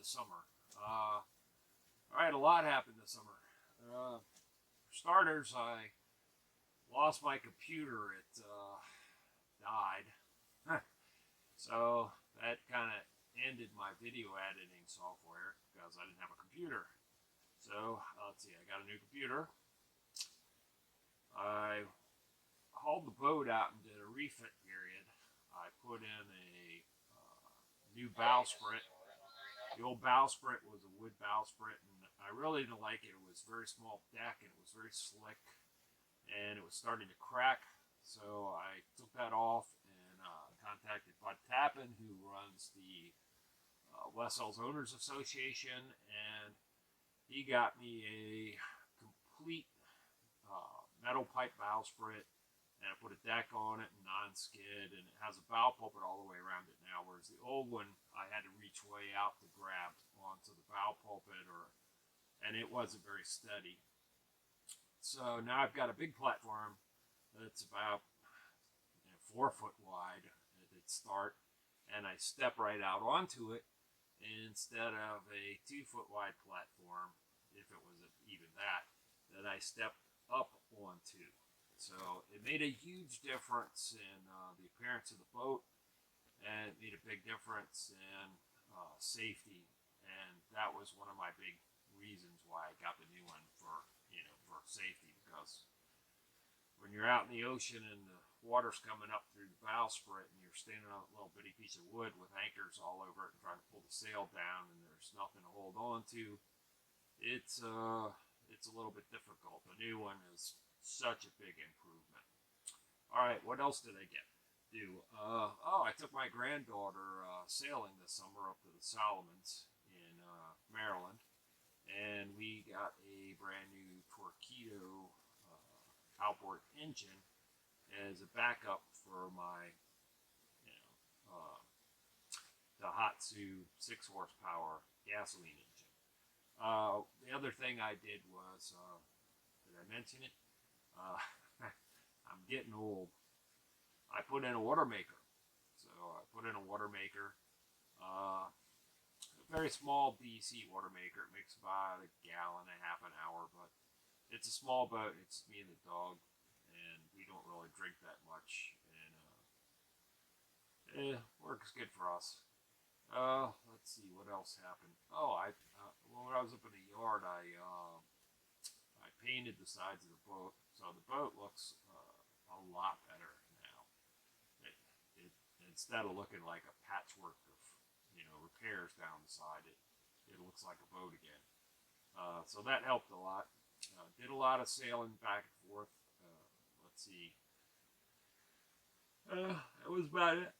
this summer? All right, a lot happened this summer. For starters, I lost my computer. It died. So that kind of ended my video editing software because I didn't have a computer. So let's see, I got a new computer. I hauled the boat out and did a refit period. I put in a new bowsprit. The old bowsprit was a wood bowsprit, and I really didn't like it. It was a very small deck, and it was very slick, and it was starting to crack. So I took that off and contacted Bud Tappan, who runs the WestSail's Owners Association, and he got me a complete metal pipe bowsprit, and I put a deck on it, non-skid, and it has a bow pulpit all the way around it now, whereas the old one, I had to reach way out to grab onto the bow pulpit, and it wasn't very steady. So now I've got a big platform that's about 4 foot wide at its start, and I step right out onto it instead of a 2 foot wide platform, if it was even that I stepped up onto. So it made a huge difference in the appearance of the boat, and it made a big difference in safety, and that was one of my big reasons why I got the new one for safety, because when you're out in the ocean and the water's coming up through the bowsprit and you're standing on a little bitty piece of wood with anchors all over it and trying to pull the sail down and there's nothing to hold on to, it's a little bit difficult. The new one is such a big improvement. All right, what else did I do? I took my granddaughter sailing this summer up to the Solomons in Maryland, and we got a brand new Torpedo outboard engine as a backup for my Daihatsu 6 horsepower gasoline engine. The other thing I did was, did I mention it? I'm getting old. I put in a water maker. So I put in a water maker, a very small DC water maker. It makes about 1.5 gallons an hour, but it's a small boat. It's me and the dog, and we don't really drink that much, and it works good for us. Let's see what else happened. When I was up in the yard, I painted the sides of the boat, so the boat looks a lot better now. Instead of looking like a patchwork of repairs down the side, it looks like a boat again. So that helped a lot. Did a lot of sailing back and forth. Let's see. That was about it.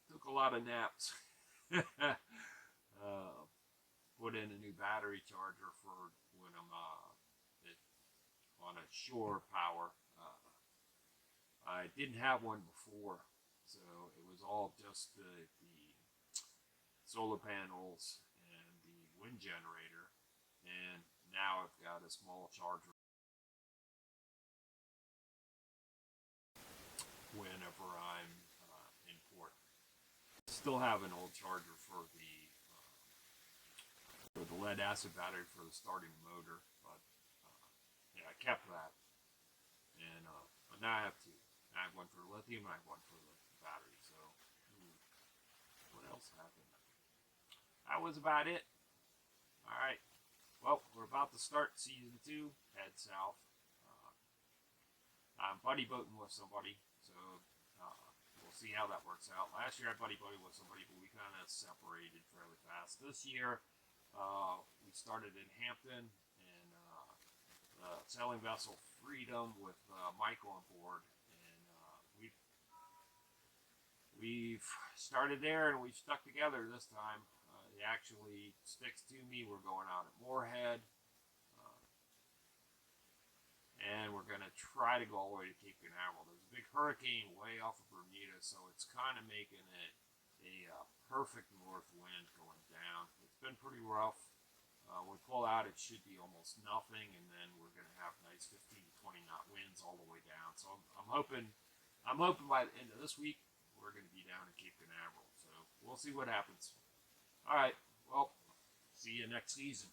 Took a lot of naps. Put in a new battery charger for when I'm on a shore power. I didn't have one before, so it was all just the solar panels and the wind generator, and now I've got a small charger whenever I'm in port. Still have an old charger for the lead acid battery for the starting motor, but I kept that, and but now I have two. I have one for lithium, and I have one for the battery. So, what else happened? That was about it. All right. Well, we're about to start season 2. Head south. I'm buddy boating with somebody, so we'll see how that works out. Last year I buddy boated with somebody, but we kind of separated fairly fast. This year we started in Hampton, and the sailing vessel Freedom with Mike on board, and we've started there, and we've stuck together this time. He actually sticks to me. We're going out at Moorhead, and we're going to try to go all the way to Cape Canaveral. There's a big hurricane way off of Bermuda, so it's kind of making it a perfect north wind going down. It's been pretty rough. When we pull out, it should be almost nothing, and then we're going to have nice 15 to 20 knot winds all the way down. So I'm hoping by the end of this week we're going to be down in Cape Canaveral. So we'll see what happens. All right. Well, see you next season.